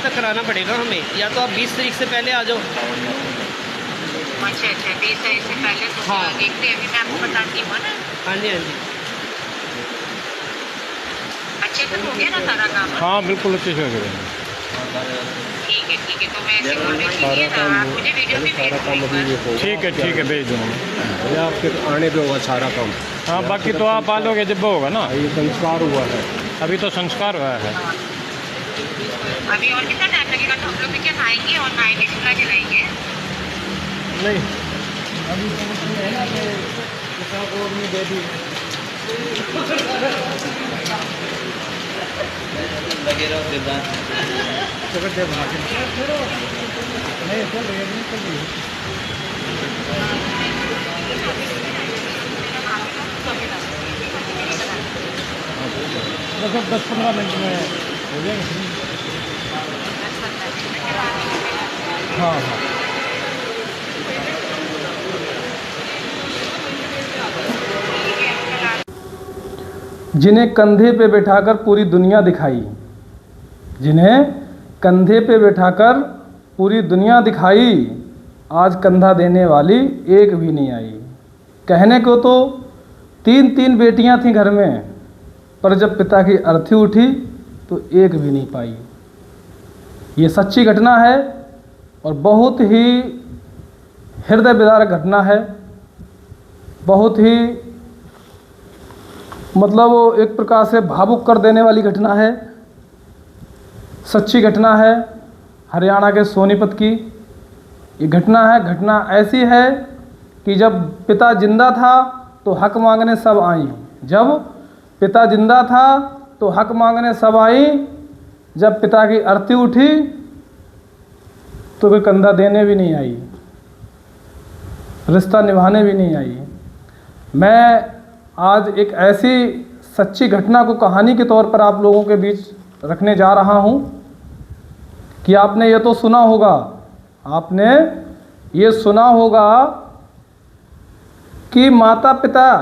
तक कराना पड़ेगा हमें, या तो आप 20 तारीख से पहले आ जाओ। अच्छा 20 तारीख से पहले तो हाँ। देखते हैं, अभी मैं आपको बताती हूँ ना। हाँ जी, हाँ जी। अच्छे से हो गया ना सारा काम? हाँ बिल्कुल अच्छे से हो गया। ठीक है, तो मैं ऐसे बोल रही थी ना, आप मुझे वीडियो भी भेज दो। ठीक है भेज दूँगा। भैया आपके आने पे होगा सारा काम। हाँ बाकी तो आप आ लोगे जब होगा ना। ये संस्कार हुआ है, अभी तो संस्कार हुआ है। अभी और कितना टाइम लगेगा? तो हम लोग भी क्या खाएंगे और नाइट चूल्हा जलाएंगे? नहीं अभी तो है ना कि किसी को नहीं दे दी। लगे रहो दिलदार। नहीं चल रही है, नहीं चल रही है। बस 10-15 मिनट में हो जाएंगे। हाँ हाँ जिन्हें कंधे पे बैठाकर पूरी दुनिया दिखाई, जिन्हें कंधे पे बैठाकर पूरी दुनिया दिखाई, आज कंधा देने वाली एक भी नहीं आई। कहने को तो 3 बेटियां थीं घर में, पर जब पिता की अर्थी उठी तो एक भी नहीं पाई। ये सच्ची घटना है और बहुत ही हृदय विदारक घटना है। बहुत ही मतलब वो एक प्रकार से भावुक कर देने वाली घटना है। सच्ची घटना है हरियाणा के सोनीपत की ये घटना है। घटना ऐसी है कि जब पिता जिंदा था तो हक मांगने सब आई। जब पिता जिंदा था तो हक मांगने सब आई। जब पिता की अर्थी उठी तो कोई कंधा देने भी नहीं आई, रिश्ता निभाने भी नहीं आई। मैं आज एक ऐसी सच्ची घटना को कहानी के तौर पर आप लोगों के बीच रखने जा रहा हूं कि आपने ये तो सुना होगा, आपने ये सुना होगा कि माता पिता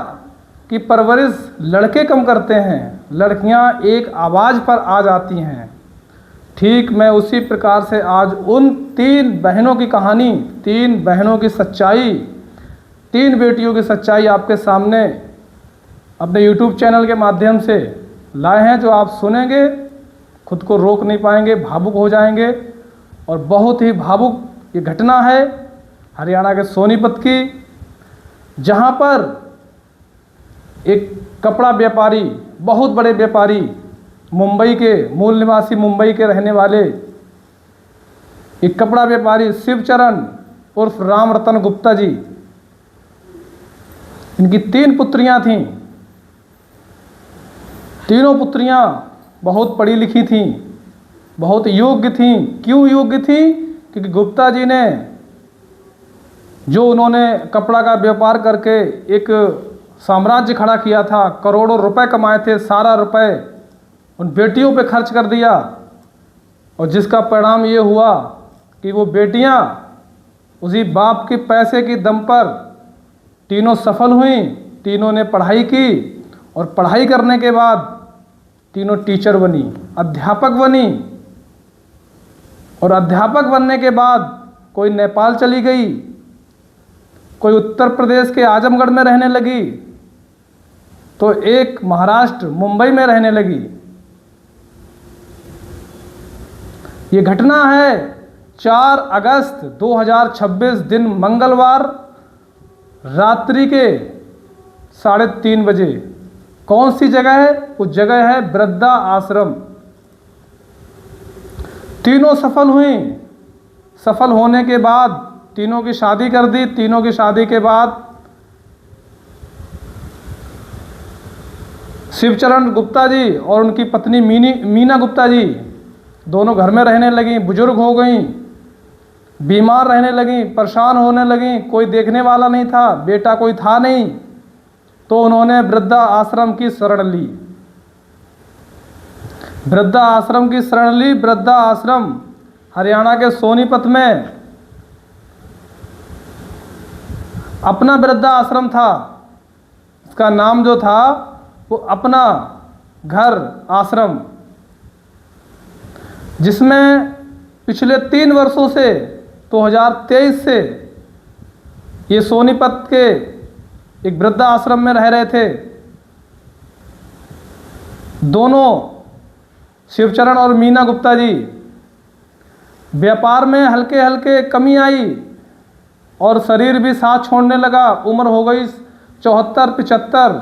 की परवरिश लड़के कम करते हैं, लड़कियां एक आवाज़ पर आ जाती हैं। ठीक मैं उसी प्रकार से आज उन 3 बहनों की कहानी, 3 बहनों की सच्चाई, 3 बेटियों की सच्चाई आपके सामने अपने YouTube चैनल के माध्यम से लाए हैं, जो आप सुनेंगे खुद को रोक नहीं पाएंगे, भावुक हो जाएंगे। और बहुत ही भावुक ये घटना है हरियाणा के सोनीपत की, जहां पर एक कपड़ा व्यापारी, बहुत बड़े व्यापारी, मुंबई के मूल निवासी, मुंबई के रहने वाले एक कपड़ा व्यापारी शिवचरण उर्फ राम रतन गुप्ता जी, इनकी 3 पुत्रियां थीं। तीनों पुत्रियां बहुत पढ़ी लिखी थीं, बहुत योग्य थीं। क्यों योग्य थीं? क्योंकि गुप्ता जी ने जो उन्होंने कपड़ा का व्यापार करके एक साम्राज्य खड़ा किया था, करोड़ों रुपए कमाए थे, सारा रुपए उन बेटियों पे खर्च कर दिया। और जिसका परिणाम ये हुआ कि वो बेटियां उसी बाप के पैसे की दम पर तीनों सफल हुईं। तीनों ने पढ़ाई की और पढ़ाई करने के बाद तीनों टीचर बनी, अध्यापक बनी। और अध्यापक बनने के बाद कोई नेपाल चली गई, कोई उत्तर प्रदेश के आजमगढ़ में रहने लगी, तो एक महाराष्ट्र मुंबई में रहने लगी। ये घटना है 4 अगस्त 2026 दिन मंगलवार रात्रि के 3:30 बजे। कौन सी जगह है? वो जगह है वृद्धा आश्रम। तीनों सफल हुई। सफल होने के बाद तीनों की शादी कर दी। तीनों की शादी के बाद शिवचरण गुप्ता जी और उनकी पत्नी मीना गुप्ता जी दोनों घर में रहने लगी। बुजुर्ग हो गई, बीमार रहने लगी, परेशान होने लगी। कोई देखने वाला नहीं था, बेटा कोई था नहीं, तो उन्होंने वृद्धा आश्रम की शरण ली। वृद्धा आश्रम की शरण ली। वृद्धा आश्रम हरियाणा के सोनीपत में अपना वृद्धा आश्रम था। इसका नाम जो था वो अपना घर आश्रम, जिसमें पिछले 3 वर्षों से 2023 से ये सोनीपत के एक वृद्धाश्रम में रह रहे थे। दोनों शिवचरण और मीना गुप्ता जी, व्यापार में हल्के हल्के कमी आई और शरीर भी साथ छोड़ने लगा। उम्र हो गई 74-75।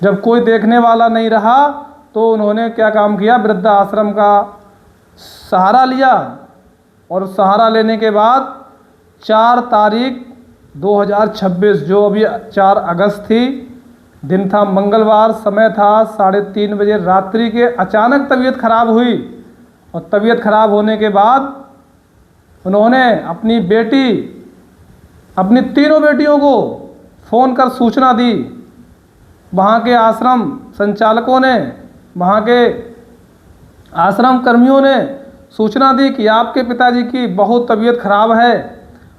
जब कोई देखने वाला नहीं रहा तो उन्होंने क्या काम किया, वृद्धाश्रम का सहारा लिया। और सहारा लेने के बाद 4 तारीख 2026, जो अभी 4 अगस्त थी, दिन था मंगलवार, समय था 3:30 बजे रात्रि के, अचानक तबीयत खराब हुई। और तबीयत खराब होने के बाद उन्होंने अपनी बेटी, अपनी तीनों बेटियों को फ़ोन कर सूचना दी। वहाँ के आश्रम संचालकों ने, वहाँ के आश्रम कर्मियों ने सूचना दी कि आपके पिताजी की बहुत तबीयत खराब है,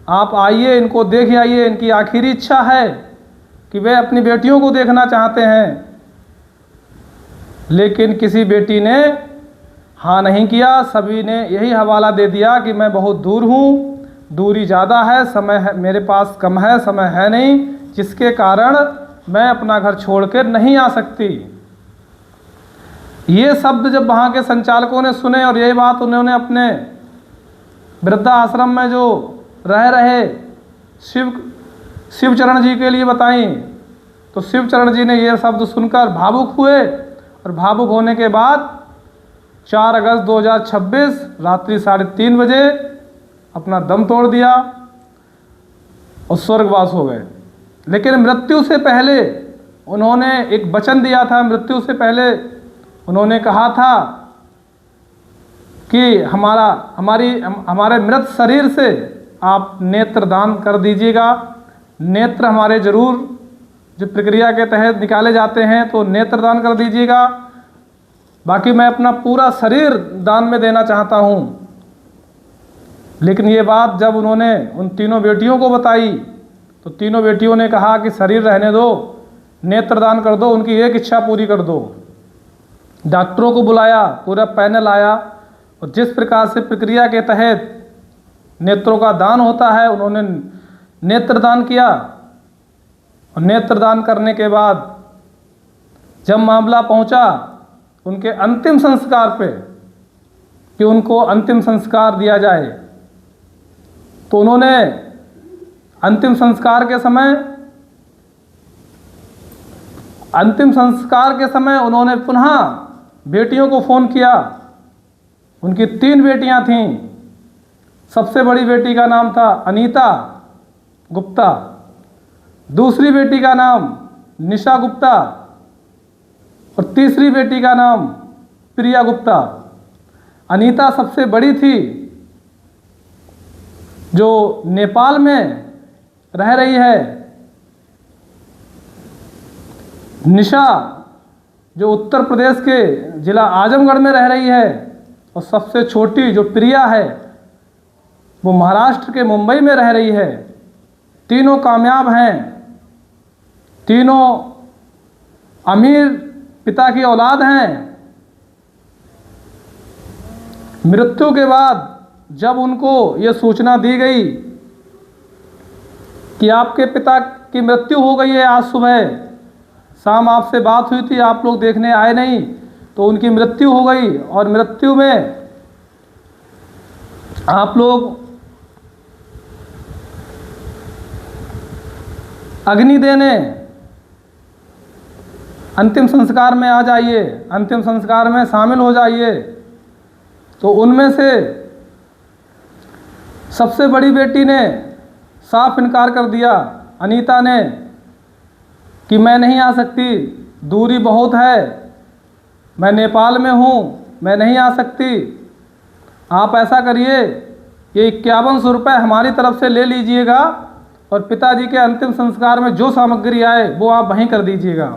आप आइए, इनको देख आइए। इनकी आखिरी इच्छा है कि वे अपनी बेटियों को देखना चाहते हैं। लेकिन किसी बेटी ने हाँ नहीं किया। सभी ने यही हवाला दे दिया कि मैं बहुत दूर हूँ, दूरी ज़्यादा है, समय है मेरे पास कम है, समय है नहीं, जिसके कारण मैं अपना घर छोड़कर नहीं आ सकती। ये शब्द जब वहाँ के संचालकों ने सुने और यही बात उन्होंने अपने वृद्धाश्रम में जो रह रहे शिवचरण जी के लिए बताई, तो शिवचरण जी ने ये शब्द सुनकर भावुक हुए। और भावुक होने के बाद 4 अगस्त 2026 रात्रि 3:30 बजे अपना दम तोड़ दिया और स्वर्गवास हो गए। लेकिन मृत्यु से पहले उन्होंने एक वचन दिया था। मृत्यु से पहले उन्होंने कहा था कि हमारे मृत शरीर से आप नेत्र दान कर दीजिएगा। नेत्र हमारे ज़रूर जो प्रक्रिया के तहत निकाले जाते हैं, तो नेत्र दान कर दीजिएगा। बाकी मैं अपना पूरा शरीर दान में देना चाहता हूँ। लेकिन ये बात जब उन्होंने उन तीनों बेटियों को बताई, तो तीनों बेटियों ने कहा कि शरीर रहने दो, नेत्र दान कर दो, उनकी एक इच्छा पूरी कर दो। डॉक्टरों को बुलाया, पूरा पैनल आया और जिस प्रकार से प्रक्रिया के तहत नेत्रों का दान होता है, उन्होंने नेत्र दान किया। और नेत्र दान करने के बाद जब मामला पहुंचा उनके अंतिम संस्कार पे कि उनको अंतिम संस्कार दिया जाए, तो उन्होंने अंतिम संस्कार के समय उन्होंने पुनः बेटियों को फ़ोन किया। उनकी 3 बेटियां थीं। सबसे बड़ी बेटी का नाम था अनीता गुप्ता, दूसरी बेटी का नाम निशा गुप्ता और तीसरी बेटी का नाम प्रिया गुप्ता। अनीता सबसे बड़ी थी, जो नेपाल में रह रही है। निशा जो उत्तर प्रदेश के जिला आजमगढ़ में रह रही है। और सबसे छोटी जो प्रिया है, वो महाराष्ट्र के मुंबई में रह रही है। तीनों कामयाब हैं, तीनों अमीर पिता की औलाद हैं। मृत्यु के बाद जब उनको ये सूचना दी गई कि आपके पिता की मृत्यु हो गई है, आज सुबह शाम आपसे बात हुई थी, आप लोग देखने आए नहीं, तो उनकी मृत्यु हो गई। और मृत्यु में आप लोग अग्नि देने अंतिम संस्कार में आ जाइए, अंतिम संस्कार में शामिल हो जाइए। तो उनमें से सबसे बड़ी बेटी ने साफ इनकार कर दिया, अनीता ने, कि मैं नहीं आ सकती, दूरी बहुत है, मैं नेपाल में हूँ, मैं नहीं आ सकती। आप ऐसा करिए, ये 5100 रुपये हमारी तरफ से ले लीजिएगा और पिताजी के अंतिम संस्कार में जो सामग्री आए वो आप वहीं कर दीजिएगा,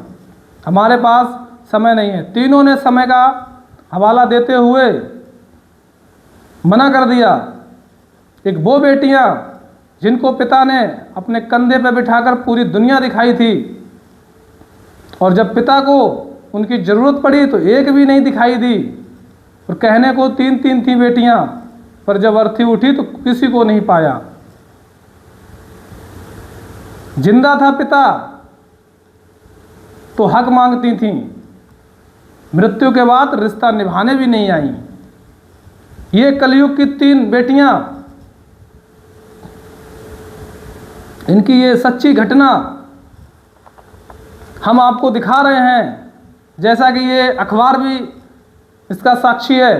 हमारे पास समय नहीं है। तीनों ने समय का हवाला देते हुए मना कर दिया। एक वो बेटियां जिनको पिता ने अपने कंधे पर बिठाकर पूरी दुनिया दिखाई थी, और जब पिता को उनकी ज़रूरत पड़ी तो एक भी नहीं दिखाई दी। और कहने को 3 थी बेटियां, पर जब अर्थी उठी तो किसी को नहीं पाया। जिंदा था पिता तो हक मांगती थीं, मृत्यु के बाद रिश्ता निभाने भी नहीं आईं। ये कलयुग की 3 बेटियां, इनकी ये सच्ची घटना हम आपको दिखा रहे हैं, जैसा कि ये अखबार भी इसका साक्षी है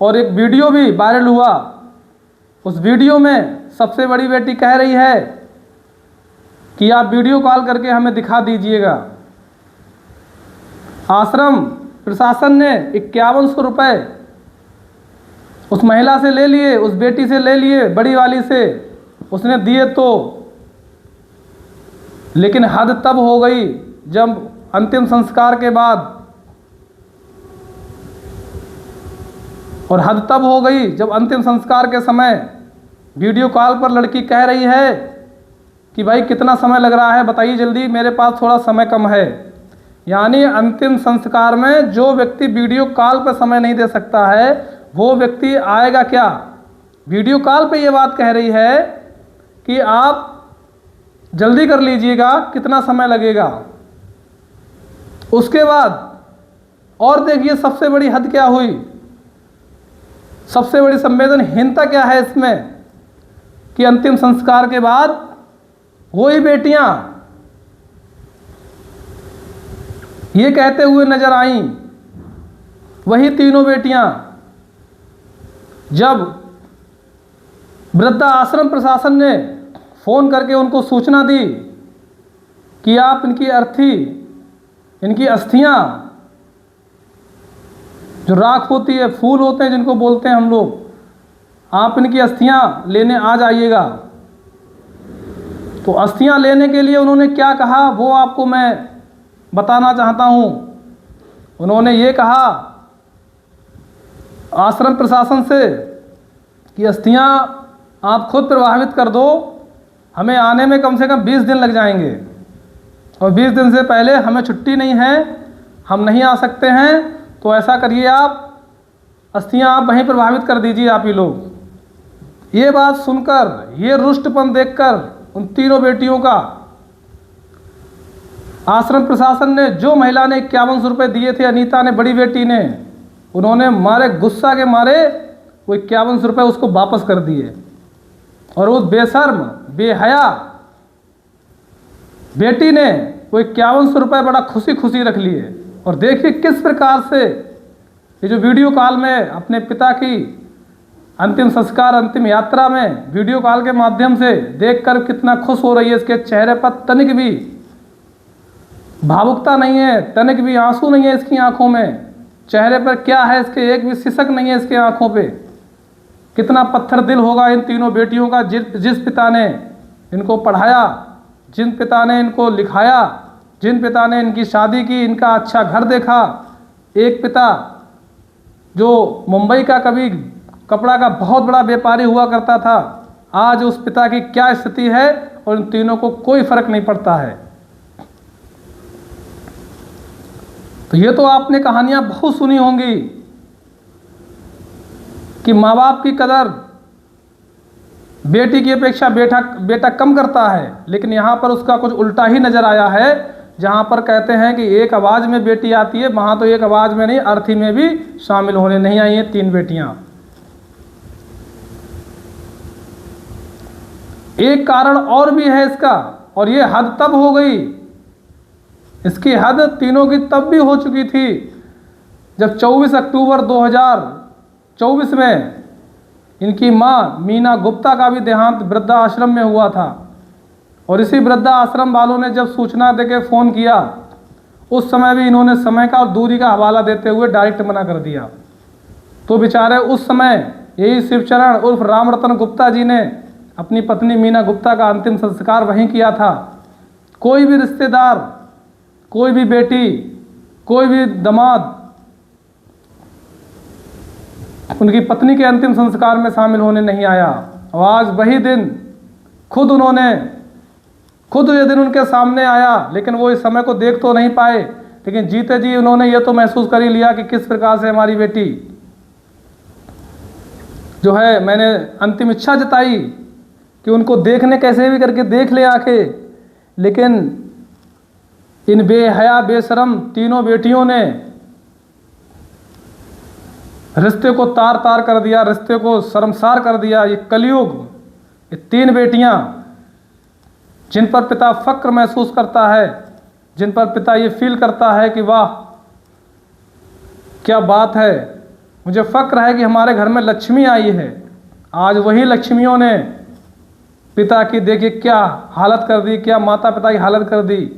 और एक वीडियो भी वायरल हुआ। उस वीडियो में सबसे बड़ी बेटी कह रही है कि आप वीडियो कॉल करके हमें दिखा दीजिएगा। आश्रम प्रशासन ने 5100 रुपये उस महिला से ले लिए, उस बेटी से ले लिए, बड़ी वाली से उसने दिए तो, लेकिन हद तब हो गई जब अंतिम संस्कार के बाद, और हद तब हो गई जब अंतिम संस्कार के समय वीडियो कॉल पर लड़की कह रही है कि भाई कितना समय लग रहा है, बताइए जल्दी, मेरे पास थोड़ा समय कम है। यानी अंतिम संस्कार में जो व्यक्ति वीडियो कॉल पर समय नहीं दे सकता है, वो व्यक्ति आएगा क्या। वीडियो कॉल पे ये बात कह रही है कि आप जल्दी कर लीजिएगा, कितना समय लगेगा। उसके बाद और देखिए सबसे बड़ी हद क्या हुई, सबसे बड़ी संवेदनहीनता क्या है इसमें, कि अंतिम संस्कार के बाद वही बेटियां ये कहते हुए नजर आईं, वही तीनों बेटियां, जब वृद्धा आश्रम प्रशासन ने फ़ोन करके उनको सूचना दी कि आप इनकी अर्थी, इनकी अस्थियां जो राख होती है, फूल होते हैं जिनको बोलते हैं हम लोग, आप इनकी अस्थियां लेने आ जाइएगा। तो अस्थियां लेने के लिए उन्होंने क्या कहा वो आपको मैं बताना चाहता हूं। उन्होंने ये कहा आश्रम प्रशासन से कि अस्थियां आप खुद प्रवाहित कर दो, हमें आने में कम से कम 20 दिन लग जाएंगे, और 20 दिन से पहले हमें छुट्टी नहीं है, हम नहीं आ सकते हैं। तो ऐसा करिए, आप अस्थियां आप वहीं प्रभावित कर दीजिए आप ही लोग। ये बात सुनकर, ये रुष्टपन देखकर उन तीनों बेटियों का आश्रम प्रशासन ने, जो महिला ने 5100 रुपये दिए थे, अनीता ने, बड़ी बेटी ने, उन्होंने मारे गुस्सा के मारे वो 5100 रुपये उसको वापस कर दिए। और उस बेशर्म बेहया बेटी ने वो 5100 रुपये बड़ा खुशी खुशी रख लिए। और देखिए किस प्रकार से ये जो वीडियो कॉल में अपने पिता की अंतिम संस्कार, अंतिम यात्रा में वीडियो कॉल के माध्यम से देखकर कितना खुश हो रही है। इसके चेहरे पर तनिक भी भावुकता नहीं है, तनिक भी आंसू नहीं है इसकी आंखों में। चेहरे पर क्या है इसके, एक भी सिसक नहीं है इसके आंखों पे। कितना पत्थर दिल होगा इन तीनों बेटियों का, जिस पिता ने इनको पढ़ाया, जिन पिता ने इनको लिखाया, जिन पिता ने इनकी शादी की, इनका अच्छा घर देखा। एक पिता जो मुंबई का कभी कपड़ा का बहुत बड़ा व्यापारी हुआ करता था, आज उस पिता की क्या स्थिति है, और इन तीनों को कोई फर्क नहीं पड़ता है। तो ये तो आपने कहानियां बहुत सुनी होंगी कि माँ बाप की कदर बेटी की अपेक्षा बेटा कम करता है, लेकिन यहाँ पर उसका कुछ उल्टा ही नजर आया है। जहाँ पर कहते हैं कि एक आवाज़ में बेटी आती है, वहाँ तो एक आवाज़ में नहीं, अर्थी में भी शामिल होने नहीं आई हैं 3 बेटियाँ। एक कारण और भी है इसका, और ये हद तब हो गई, इसकी हद तीनों की तब भी हो चुकी थी जब 24 अक्टूबर 2024 में इनकी मां मीना गुप्ता का भी देहांत वृद्धा आश्रम में हुआ था। और इसी वृद्धा आश्रम वालों ने जब सूचना देके फ़ोन किया, उस समय भी इन्होंने समय का और दूरी का हवाला देते हुए डायरेक्ट मना कर दिया। तो बेचारे उस समय यही शिवचरण उर्फ रामरतन गुप्ता जी ने अपनी पत्नी मीना गुप्ता का अंतिम संस्कार वहीं किया था। कोई भी रिश्तेदार, कोई भी बेटी, कोई भी दामाद उनकी पत्नी के अंतिम संस्कार में शामिल होने नहीं आया। और आज वही दिन खुद ये दिन उनके सामने आया, लेकिन वो इस समय को देख तो नहीं पाए, लेकिन जीते जी उन्होंने ये तो महसूस कर ही लिया कि किस प्रकार से हमारी बेटी जो है मैंने अंतिम इच्छा जताई कि उनको देखने कैसे भी करके देख ले आके, लेकिन इन बेहया बेशरम तीनों बेटियों ने रिश्ते को तार तार कर दिया, रिश्ते को शर्मसार कर दिया। ये कलयुग, ये तीन बेटियां जिन पर पिता फक्र महसूस करता है, जिन पर पिता ये फील करता है कि वाह क्या बात है, मुझे फक्र है कि हमारे घर में लक्ष्मी आई है। आज वही लक्ष्मियों ने पिता की देखिए क्या हालत कर दी, क्या माता पिता की हालत कर दी।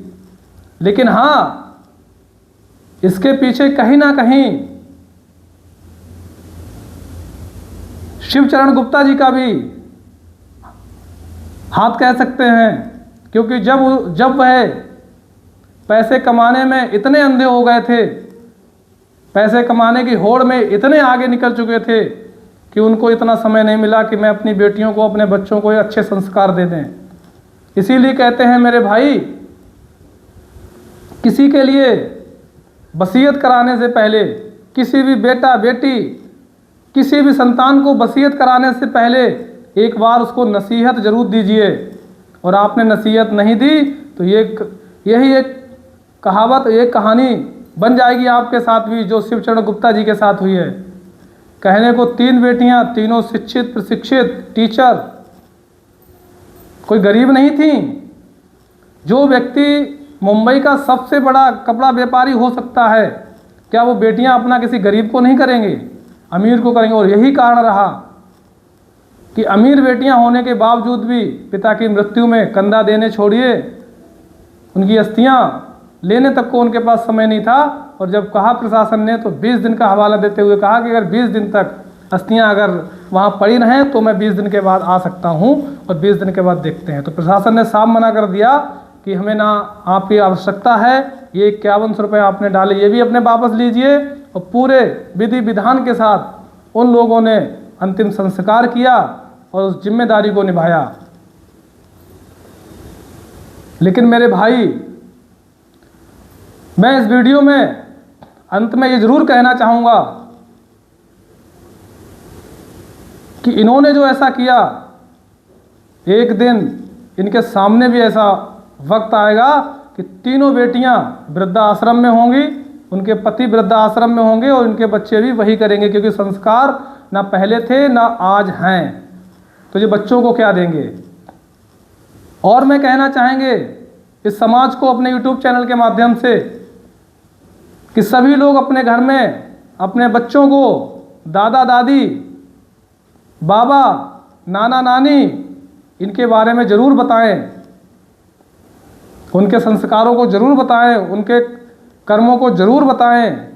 लेकिन हाँ, इसके पीछे कहीं ना कहीं शिवचरण गुप्ता जी का भी हाथ कह सकते हैं, क्योंकि जब वह पैसे कमाने में इतने अंधे हो गए थे, पैसे कमाने की होड़ में इतने आगे निकल चुके थे कि उनको इतना समय नहीं मिला कि मैं अपनी बेटियों को, अपने बच्चों को अच्छे संस्कार दे दें। इसीलिए कहते हैं मेरे भाई, किसी के लिए वसीयत कराने से पहले, किसी भी बेटा बेटी, किसी भी संतान को वसीयत कराने से पहले एक बार उसको नसीहत जरूर दीजिए। और आपने नसीहत नहीं दी तो यही एक कहावत, एक कहानी बन जाएगी आपके साथ भी, जो शिवचरण गुप्ता जी के साथ हुई है। कहने को तीन बेटियां, तीनों शिक्षित प्रशिक्षित टीचर, कोई गरीब नहीं थी। जो व्यक्ति मुंबई का सबसे बड़ा कपड़ा व्यापारी हो सकता है, क्या वो बेटियां अपना किसी गरीब को नहीं करेंगे, अमीर को करेंगे? और यही कारण रहा कि अमीर बेटियां होने के बावजूद भी पिता की मृत्यु में कंधा देने छोड़िए, उनकी अस्थियां लेने तक को उनके पास समय नहीं था। और जब कहा प्रशासन ने, तो 20 दिन का हवाला देते हुए कहा कि अगर 20 दिन तक अस्थियां अगर वहाँ पड़ी रहें तो मैं 20 दिन के बाद आ सकता हूँ, और 20 दिन के बाद देखते हैं। तो प्रशासन ने साफ मना कर दिया कि हमें ना आपकी आवश्यकता है, ये 51 रुपये आपने डाले ये भी अपने वापस लीजिए। और पूरे विधि विधान के साथ उन लोगों ने अंतिम संस्कार किया और उस जिम्मेदारी को निभाया। लेकिन मेरे भाई, मैं इस वीडियो में अंत में ये जरूर कहना चाहूँगा कि इन्होंने जो ऐसा किया, एक दिन इनके सामने भी ऐसा वक्त आएगा कि तीनों बेटियां वृद्धाश्रम में होंगी, उनके पति वृद्धाश्रम में होंगे और उनके बच्चे भी वही करेंगे, क्योंकि संस्कार ना पहले थे ना आज हैं। तो ये बच्चों को क्या देंगे? और मैं कहना चाहेंगे इस समाज को अपने YouTube चैनल के माध्यम से कि सभी लोग अपने घर में अपने बच्चों को दादा दादी, बाबा, नाना नानी, इनके बारे में ज़रूर बताएं, उनके संस्कारों को ज़रूर बताएं, उनके कर्मों को ज़रूर बताएं।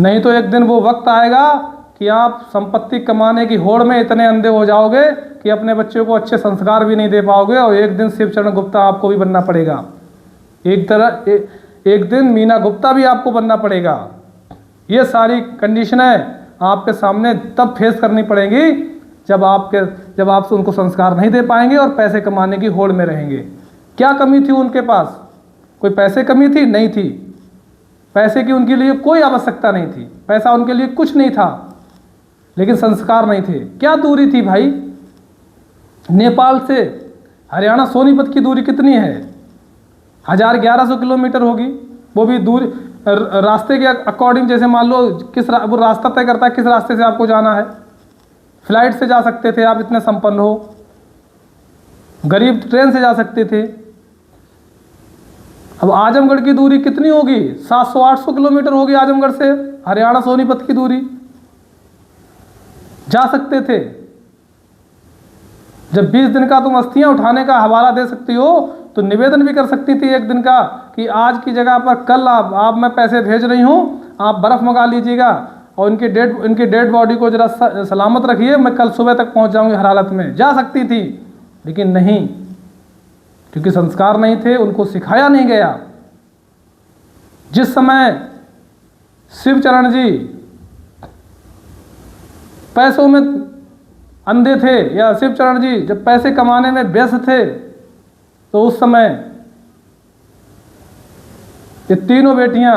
नहीं तो एक दिन वो वक्त आएगा कि आप संपत्ति कमाने की होड़ में इतने अंधे हो जाओगे कि अपने बच्चों को अच्छे संस्कार भी नहीं दे पाओगे, और एक दिन शिवचरण गुप्ता आपको भी बनना पड़ेगा। एक दिन मीना गुप्ता भी आपको बनना पड़ेगा। ये सारी कंडीशनें आपके सामने तब फेस करनी पड़ेंगी जब आपसे उनको संस्कार नहीं दे पाएंगे और पैसे कमाने की होड़ में रहेंगे। क्या कमी थी उनके पास? कोई पैसे कमी थी? नहीं थी। पैसे की उनके लिए कोई आवश्यकता नहीं थी, पैसा उनके लिए कुछ नहीं था, लेकिन संस्कार नहीं थे। क्या दूरी थी भाई? नेपाल से हरियाणा सोनीपत की दूरी कितनी है? 1100 किलोमीटर होगी। वो भी दूर रास्ते के अकॉर्डिंग, जैसे मान लो वो रास्ता तय करता है किस रास्ते से आपको जाना है। फ्लाइट से जा सकते थे आप, इतने संपन्न हो। गरीब ट्रेन से जा सकते थे। अब आजमगढ़ की दूरी कितनी होगी? 700-800 किलोमीटर होगी आजमगढ़ से हरियाणा सोनीपत की दूरी। जा सकते थे। जब 20 दिन का तुम अस्थियां उठाने का हवाला दे सकती हो, तो निवेदन भी कर सकती थी एक दिन का कि आज की जगह पर कल आप मैं पैसे भेज रही हूं, आप बर्फ़ मंगा लीजिएगा और इनकी डेड बॉडी को जरा सलामत रखिए, मैं कल सुबह तक पहुंच जाऊंगी हर हालत में। जा सकती थी, लेकिन नहीं, क्योंकि संस्कार नहीं थे, उनको सिखाया नहीं गया। जिस समय शिवचरण जी पैसों में अंधे थे, या शिवचरण जी जब पैसे कमाने में व्यस्त थे, तो उस समय ये तीनों बेटियां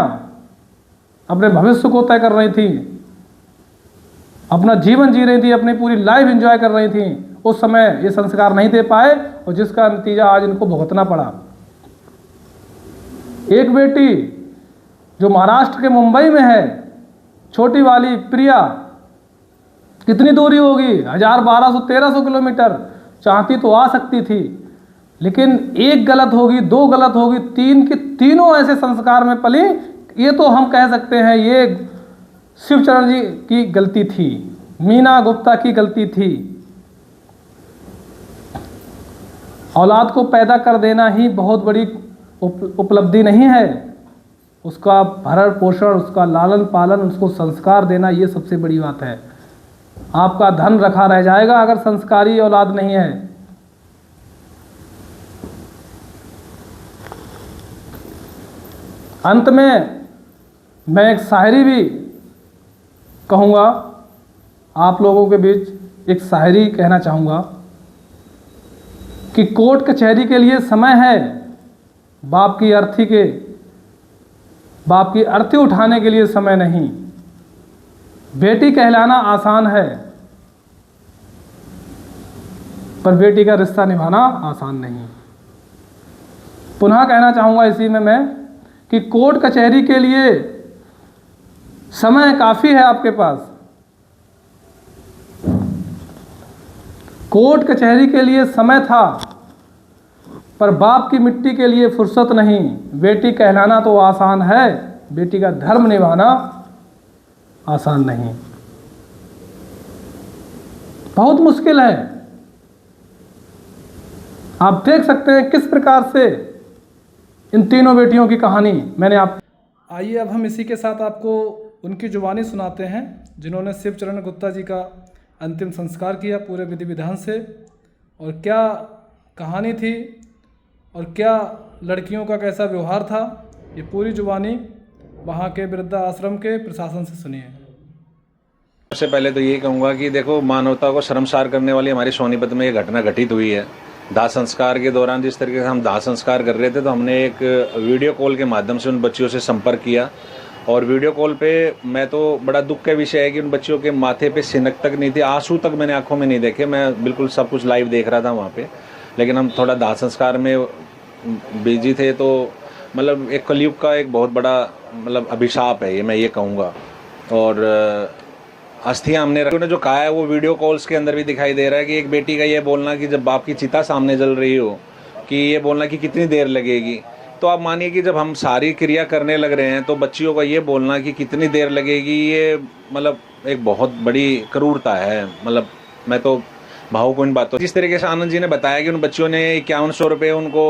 अपने भविष्य को तय कर रही थी। अपना जीवन जी रही थी, अपनी पूरी लाइफ एंजॉय कर रही थी, उस समय ये संस्कार नहीं दे पाए और जिसका नतीजा आज इनको भुगतना पड़ा। एक बेटी जो महाराष्ट्र के मुंबई में है, छोटी वाली प्रिया, कितनी दूरी होगी, 1000, 1200, 1300 किलोमीटर, चाहती तो आ सकती थी, लेकिन एक गलत होगी, दो गलत होगी, तीन की तीनों ऐसे संस्कार में पली। ये तो हम कह सकते हैं ये शिवचरण जी की गलती थी, मीना गुप्ता की गलती थी। औलाद को पैदा कर देना ही बहुत बड़ी उपलब्धि नहीं है, उसका भरण पोषण, उसका लालन पालन, उसको संस्कार देना, ये सबसे बड़ी बात है। आपका धन रखा रह जाएगा अगर संस्कारी औलाद नहीं है। अंत में मैं एक शायरी भी कहूँगा, आप लोगों के बीच एक शायरी कहना चाहूँगा कि कोर्ट कचहरी के लिए समय है, बाप की अर्थी उठाने के लिए समय नहीं। बेटी कहलाना आसान है, पर बेटी का रिश्ता निभाना आसान नहीं। पुनः कहना चाहूँगा इसी में मैं कि कोर्ट कचहरी के लिए समय काफ़ी है आपके पास, कोर्ट कचहरी के लिए समय था, पर बाप की मिट्टी के लिए फुर्सत नहीं। बेटी कहलाना तो आसान है, बेटी का धर्म निभाना आसान नहीं, बहुत मुश्किल है। आप देख सकते हैं किस प्रकार से इन तीनों बेटियों की कहानी मैंने आप। आइए अब हम इसी के साथ आपको उनकी जुबानी सुनाते हैं जिन्होंने शिवचरण गुप्ता जी का अंतिम संस्कार किया पूरे विधि विधान से, और क्या कहानी थी और क्या लड़कियों का कैसा व्यवहार था, ये पूरी जुबानी वहाँ के वृद्धा आश्रम के प्रशासन से सुनिए। सबसे पहले तो ये कहूँगा कि देखो, मानवता को शर्मसार करने वाली हमारी सोनीपत में ये घटना घटित हुई है। दाह संस्कार के दौरान जिस तरीके से हम दाह संस्कार कर रहे थे, तो हमने एक वीडियो कॉल के माध्यम से उन बच्चियों से संपर्क किया, और वीडियो कॉल पे मैं तो बड़ा दुख का विषय है कि उन बच्चियों के माथे पे सिनक तक नहीं थी, आंसू तक मैंने आंखों में नहीं देखे। मैं बिल्कुल सब कुछ लाइव देख रहा था वहाँ पे, लेकिन हम थोड़ा दाह संस्कार में बिजी थे, तो मतलब एक कलयुग का एक बहुत बड़ा मतलब अभिशाप है ये, मैं ये कहूँगा। और अस्थियाँ हमने उन्होंने जो कहा है वो वीडियो कॉल्स के अंदर भी दिखाई दे रहा है कि एक बेटी का ये बोलना कि जब बाप की चिता सामने जल रही हो, कि ये बोलना कि कितनी देर लगेगी। तो आप मानिए कि जब हम सारी क्रिया करने लग रहे हैं, तो बच्चियों का ये बोलना कि कितनी देर लगेगी, ये मतलब एक बहुत बड़ी क्रूरता है। मतलब मैं तो भावुक इन बातों। जिस तरीके से आनंद जी ने बताया कि उन बच्चियों ने 5100 रुपये उनको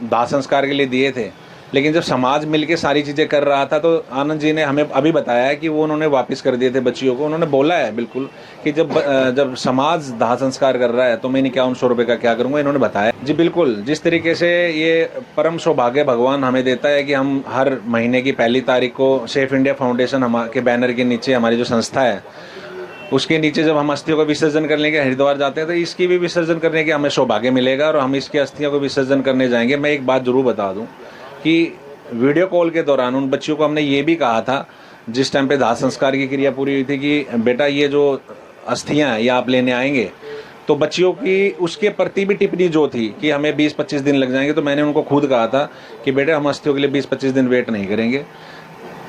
दाह संस्कार के लिए दिए थे, लेकिन जब समाज मिलके सारी चीज़ें कर रहा था, तो आनंद जी ने हमें अभी बताया है कि वो उन्होंने वापस कर दिए थे बच्चियों को। उन्होंने बोला है बिल्कुल कि जब समाज दाह संस्कार कर रहा है तो मैं 5100 रुपये का क्या करूँगा, इन्होंने बताया। जी बिल्कुल, जिस तरीके से ये परम सौभाग्य भगवान हमें देता है कि हम हर महीने की 1 तारीख को सेफ इंडिया फाउंडेशन के बैनर के नीचे, हमारी जो संस्था है उसके नीचे जब हम अस्थियों का विसर्जन करने के हरिद्वार जाते हैं, तो इसकी भी विसर्जन करने के हमें सौभाग्य मिलेगा और हम इसकी अस्थियों को विसर्जन करने जाएंगे। मैं एक बात जरूर बता दूं कि वीडियो कॉल के दौरान उन बच्चियों को हमने ये भी कहा था, जिस टाइम पे दाह संस्कार की क्रिया पूरी हुई थी, कि बेटा ये जो अस्थियां हैं ये आप लेने आएंगे। तो बच्चियों की उसके प्रति भी टिप्पणी जो थी कि हमें 20-25 दिन लग जाएंगे, तो मैंने उनको खुद कहा था कि बेटा हम अस्थियों के लिए 20-25 दिन वेट नहीं करेंगे,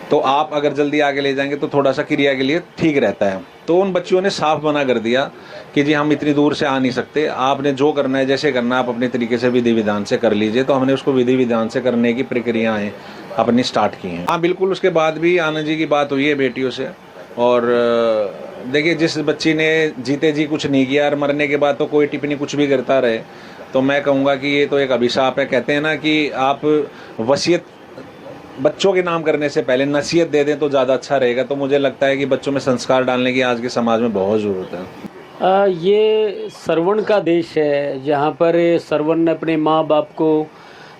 तो आप अगर जल्दी आगे ले जाएंगे तो थोड़ा सा क्रिया के लिए ठीक रहता है। तो उन बच्चियों ने साफ मना कर दिया कि जी हम इतनी दूर से आ नहीं सकते, आपने जो करना है जैसे करना है आप अपने तरीके से विधि विधान से कर लीजिए। तो हमने उसको विधि विधान से करने की प्रक्रियाएं अपनी स्टार्ट की हैं। हाँ बिल्कुल, उसके बाद भी आनंद जी की बात हुई है बेटियों से। और देखिए, जिस बच्ची ने जीते जी कुछ नहीं किया और मरने के बाद तो कोई टिप्पणी कुछ भी करता रहे, तो मैं कहूँगा कि ये तो एक अभिशाप है। कहते हैं ना कि आप वसीयत बच्चों के नाम करने से पहले नसीहत दे दें तो ज़्यादा अच्छा रहेगा। तो मुझे लगता है कि बच्चों में संस्कार डालने की आज के समाज में बहुत ज़रूरत है। ये श्रवण का देश है, जहाँ पर श्रवण ने अपने माँ बाप को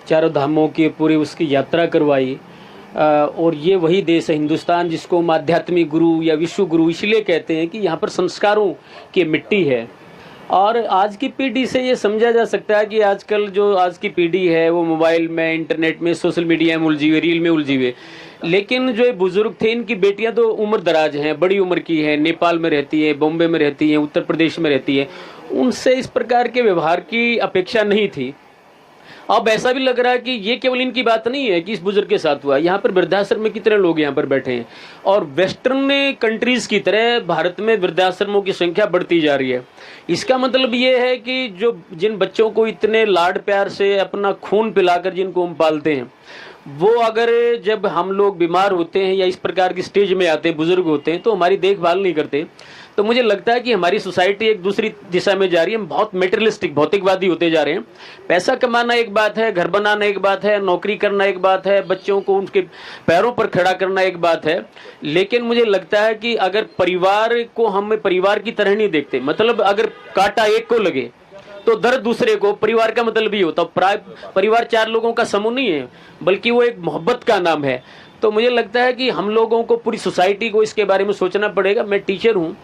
चारों धामों की पूरी उसकी यात्रा करवाई। और ये वही देश है हिंदुस्तान जिसको हम आध्यात्मिक गुरु या विश्व गुरु इसलिए कहते हैं कि यहाँ पर संस्कारों की मिट्टी है। और आज की पीढ़ी से ये समझा जा सकता है कि आजकल जो आज की पीढ़ी है वो मोबाइल में, इंटरनेट में, सोशल मीडिया में उलझी हुई, रील में उलझी हुई। लेकिन जो बुजुर्ग थे, इनकी बेटियां तो उम्र दराज हैं, बड़ी उम्र की हैं, नेपाल में रहती हैं, बॉम्बे में रहती हैं, उत्तर प्रदेश में रहती हैं, उनसे इस प्रकार के व्यवहार की अपेक्षा नहीं थी। अब ऐसा भी लग रहा है कि ये केवल इनकी बात नहीं है कि इस बुजुर्ग के साथ हुआ। यहाँ पर वृद्धाश्रम में कितने लोग यहाँ पर बैठे हैं, और वेस्टर्न कंट्रीज की तरह भारत में वृद्धाश्रमों की संख्या बढ़ती जा रही है। इसका मतलब ये है कि जो जिन बच्चों को इतने लाड प्यार से अपना खून पिलाकर जिनको हम पालते हैं, वो अगर जब हम लोग बीमार होते हैं या इस प्रकार की स्टेज में आते हैं, बुजुर्ग होते हैं, तो हमारी देखभाल नहीं करते, तो मुझे लगता है कि हमारी सोसाइटी एक दूसरी दिशा में जा रही है। हम बहुत मेटेरियलिस्टिक, भौतिकवादी होते जा रहे हैं। पैसा कमाना एक बात है, घर बनाना एक बात है, नौकरी करना एक बात है, बच्चों को उनके पैरों पर खड़ा करना एक बात है, लेकिन मुझे लगता है कि अगर परिवार को हम परिवार की तरह नहीं देखते, मतलब अगर कांटा एक को लगे तो दर्द दूसरे को, परिवार का मतलब ही होता। परिवार 4 लोगों का समूह नहीं है, बल्कि वो एक मोहब्बत का नाम है। तो मुझे लगता है कि हम लोगों को, पूरी सोसाइटी को इसके बारे में सोचना पड़ेगा। मैं टीचर हूँ,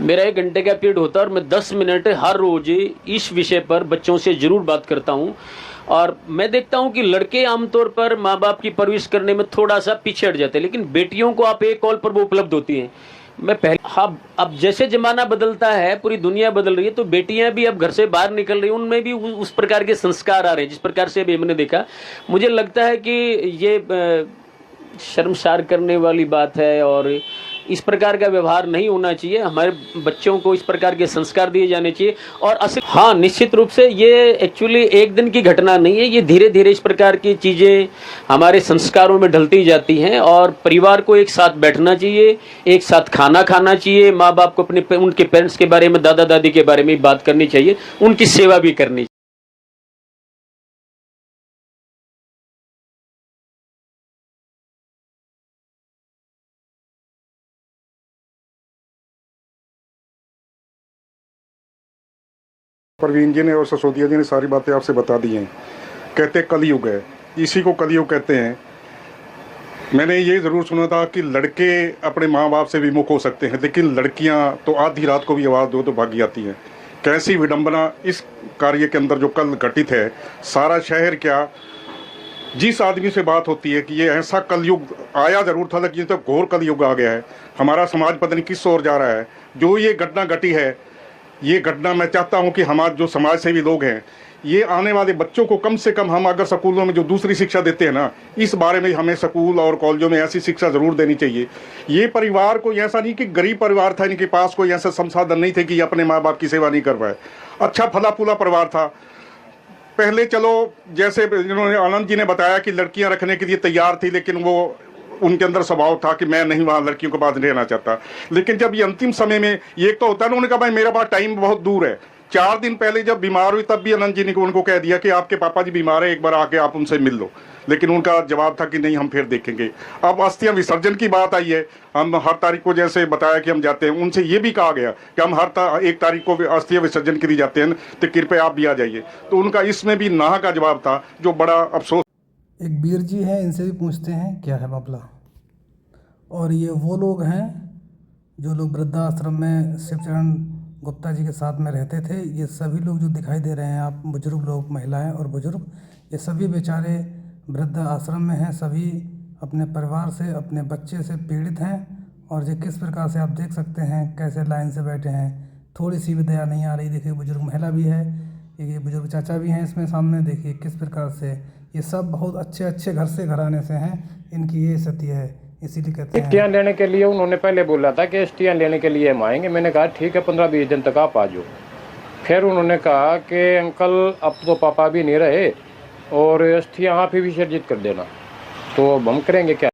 मेरा 1 घंटे का पीरियड होता है और मैं 10 मिनट हर रोज इस विषय पर बच्चों से जरूर बात करता हूँ। और मैं देखता हूँ कि लड़के आमतौर पर माँ बाप की परवरिश करने में थोड़ा सा पीछे हट जाते हैं, लेकिन बेटियों को आप एक कॉल पर वो उपलब्ध होती हैं। मैं पहले, हाँ, अब जैसे ज़माना बदलता है, पूरी दुनिया बदल रही है, तो बेटियां भी अब घर से बाहर निकल रही हैं, उनमें भी उस प्रकार के संस्कार आ रहे हैं जिस प्रकार से अभी हमने देखा। मुझे लगता है कि ये शर्मसार करने वाली बात है और इस प्रकार का व्यवहार नहीं होना चाहिए। हमारे बच्चों को इस प्रकार के संस्कार दिए जाने चाहिए। और असली, हाँ, निश्चित रूप से ये एक्चुअली एक दिन की घटना नहीं है, ये धीरे धीरे इस प्रकार की चीज़ें हमारे संस्कारों में ढलती जाती हैं। और परिवार को एक साथ बैठना चाहिए, एक साथ खाना खाना चाहिए, माँ बाप को अपने उनके पेरेंट्स के बारे में, दादा दादी के बारे में बात करनी चाहिए, उनकी सेवा भी करनी चाहिए। परवीन जी ने और ससोदिया जी ने सारी बातें आपसे बता दी हैं। कहते कलयुग है, इसी को कलयुग कहते हैं। मैंने ये ज़रूर सुना था कि लड़के अपने माँ बाप से विमुख हो सकते हैं, लेकिन लड़कियाँ तो आधी रात को भी आवाज़ दो तो भागी आती हैं। कैसी विडंबना इस कार्य के अंदर जो कल घटित है। सारा शहर क्या, जिस आदमी से बात होती है कि ये ऐसा कलयुग आया ज़रूर था, लेकिन तो घोर कलयुग आ गया है। हमारा समाज पता नहीं किस ओर जा रहा है। जो ये घटना घटी है, ये घटना मैं चाहता हूं कि हमारे जो समाज सेवी लोग हैं, ये आने वाले बच्चों को कम से कम, हम अगर स्कूलों में जो दूसरी शिक्षा देते हैं ना, इस बारे में हमें स्कूल और कॉलेजों में ऐसी शिक्षा ज़रूर देनी चाहिए। ये परिवार को ऐसा नहीं कि गरीब परिवार था, इनके पास कोई ऐसा संसाधन नहीं थे कि ये अपने माँ बाप की सेवा नहीं कर पाए। अच्छा फला फूला परिवार था पहले। चलो, जैसे इन्होंने, आनंद जी ने बताया कि लड़कियाँ रखने के लिए तैयार थी, लेकिन वो उनके अंदर स्वभाव था कि मैं नहीं वहाँ लड़कियों के पास रहना चाहता। लेकिन जब ये अंतिम समय में, ये तो होता है ना, उन्होंने कहा भाई मेरा पास टाइम बहुत दूर है। 4 दिन पहले जब बीमार हुई तब भी आनंद जी ने उनको कह दिया कि आपके पापा जी बीमार है, एक बार आके आप उनसे मिल लो। लेकिन उनका जवाब था कि नहीं, हम फिर देखेंगे। अब अस्थियां विसर्जन की बात आई है, हम हर तारीख को जैसे बताया कि हम जाते हैं, उनसे ये भी कहा गया कि हम हर 1 तारीख को अस्थियां विसर्जन के लिए जाते हैं, तो कृपया आप भी आ जाइए। तो उनका इसमें भी नाह का जवाब था, जो बड़ा अफसोस। एक वीर जी हैं, इनसे भी पूछते हैं क्या है मामला। और ये वो लोग हैं जो लोग वृद्धाश्रम में शिवचरण गुप्ता जी के साथ में रहते थे। ये सभी लोग जो दिखाई दे रहे हैं आप, बुजुर्ग लोग, महिलाएं और बुजुर्ग, ये सभी बेचारे वृद्ध आश्रम में हैं। सभी अपने परिवार से, अपने बच्चे से पीड़ित हैं। और ये किस प्रकार से आप देख सकते हैं कैसे लाइन से बैठे हैं। थोड़ी सी भी दया नहीं आ रही। देखिए बुजुर्ग महिला भी है, ये बुजुर्ग चाचा भी हैं इसमें सामने। देखिए किस प्रकार से, ये सब बहुत अच्छे अच्छे घर से घराने से हैं। इनकी ये स्थिति है, इसीलिए कहते हैं। एसटियाँ लेने के लिए उन्होंने पहले बोला था कि एसटियाँ लेने के लिए हम आएंगे। मैंने कहा ठीक है, 15-20 दिन तक आप आ जाओ। फिर उन्होंने कहा कि अंकल अब तो पापा भी नहीं रहे और एसटियाँ आप ही विसर्जित कर देना, तो अब हम करेंगे क्या।